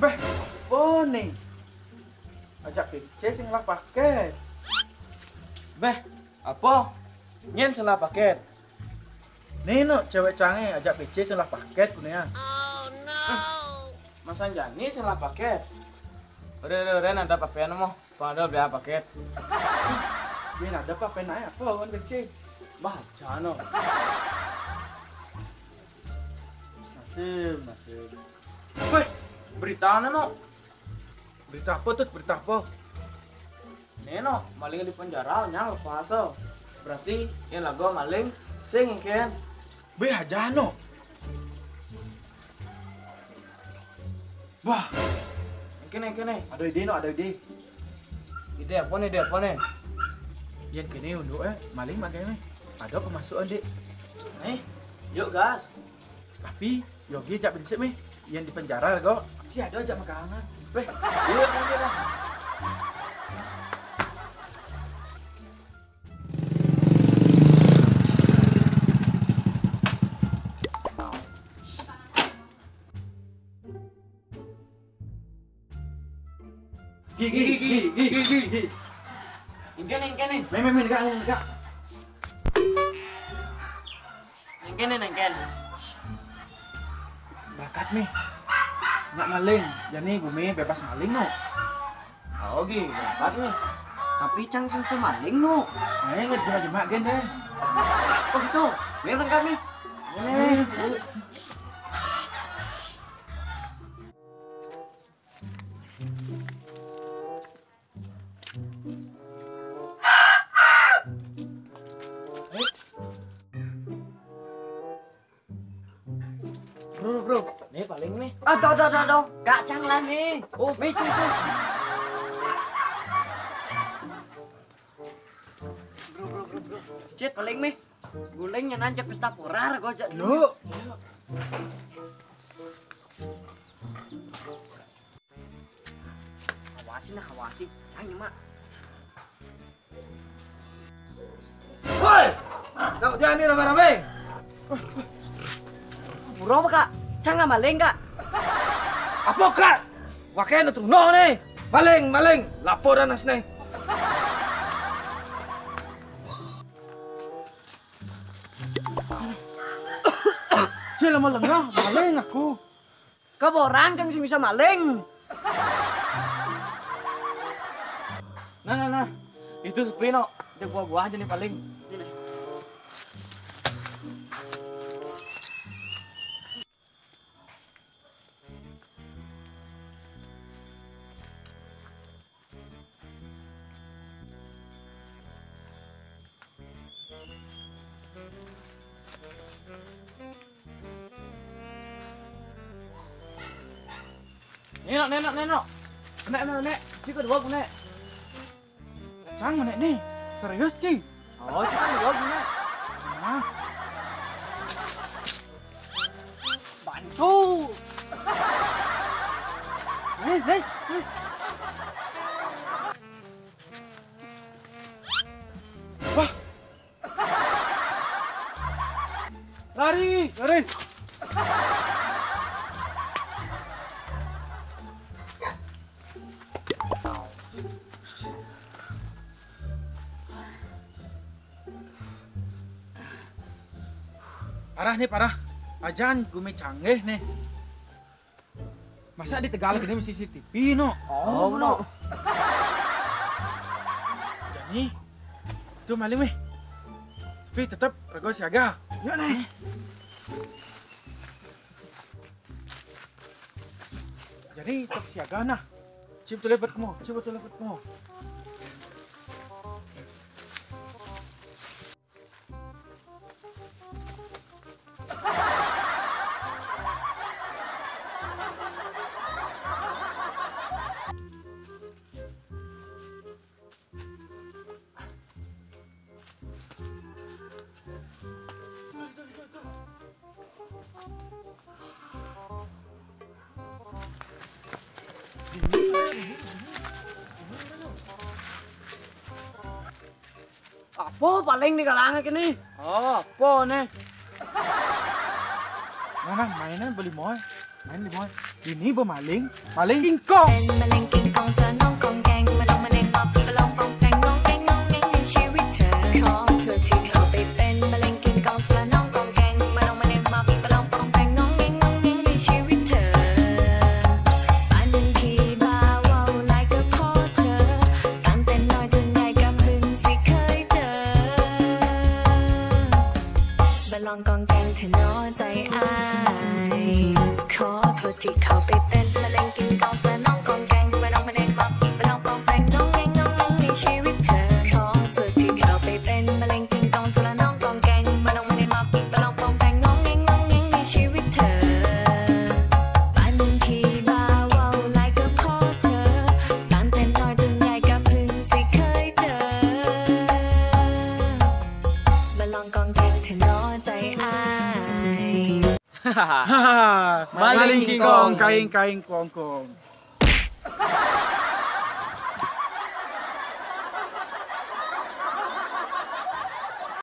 Beh, apa nih? Ajak PC sing lah paket. Beh, apa? Nyen salah paket. Nih no, cewek canggih ajak PC sing lah paket punya. Mas Anjani salah paket. Udah, nanti pakean mau. Padahal biar paket. Ini ada apa penanya apa kan PC? Baca no. Nasib. Weh, berita no. Berita apa tuh? Berita apa? Neno, maling di penjara nyang lepas. Berarti yang lagu maling sing kan. Beh aja no. Wah, Kene. ada ide no, ada ide. Ide apa nih? Yang kini untuk maling makanya ada pemasukan dek. Yuk gas. Tapi Yogi ajak prinsip nih, yang di penjara kok si ada ajak makanan. Beh, yuk nanti lah. Gigi. Ingken. Main enggak. Ingken. Bakat nih. Nggak maling, jadi bumi bebas maling no. Oh gitu, dapat nih. Tapi cang sing semaling no. Ayo ngejemak gen deh. Oh gitu, ini lengkap nih. Ini. Bro. Nih paling nih. Tuh. Kak Cang lah nih. Oh, nih itu. Bro. Cet paling nih. Gulingnya nanjak pesta porar kok cak. Lu. Hawasi. Cang mak. Woi! Kau jangan nih rame-rame. Bro apa kak? Cang nggak maling kak? Apa kak? Wakenya tuh no nih. Maling. Laporan as nih. Cil lama lengah, maling aku. Kaboran kan bisa maling. Nah. Itu sepi no. Dia buah-buah aja nih paling. Neno. Nek. Cik kedua nek. Cang mana nih? Serius Ci? Oh, cik kedua nek. Nah, Bantu. hei. Wah. Lari. Parah. Ajan gumi canggih nih. Masa di Tegalag ini mesti CCTV no? Oh, no. Jadi itu maling nih. Tapi tetap rego siaga. Yuk nih. Jadi tetap siaga nah. Cip tuh lebat kamu. Apa paling di kalangan kini? Oh, apa nih? Mana mainan beli moy. Main nih boy. Ini pemaling, maling ingkong. เป็นมะเร็งกินกองเธอน้องกองแกงมาลองมะเร็งมาพี่ก็ลองปองแปงน้องแกงน้องแกงในชีวิตเธอขอเธอที่เข้าไปเป็นมะเร็งกินกองเธอน้องกองแกงมาลองมะเร็งมาพี่ก็ลองปองแปงน้องแกงน้องแกงในชีวิตเธอบ้านหนึ่งที่บ้าว่าวไล่ก็เพราะเธอตั้งแต่น้อยจนใหญ่ก็เพิ่งสิเคยเจอมาลองกองแกงเธอน้อใจอ้ายขอโทษที่เข้าไปเป็นมะเร็งกินกองเธอน้องกองแกงมาลองมะเร็งมาพี่ก็ลองปองแปงน้องแกงน้องแกงในชีวิตเธอขอโทษที่เข้าไปเป็นมะเร็งกินกองเธอน้องกองแกงมาลองมะเร็งมาพี่ก็ลองปองแปงน้องแกงน้องแกงในชีวิตเธอบ้านเมืองที่บ้าว่าวไล่ก็เพราะเธอตั้งแต่น้อยจนใหญ่ก็เพิ่งสิเคยเจอมาลองกองแกงเธอน้อใจอ้าย Hahaha, maling ingkong, kaing kong kong.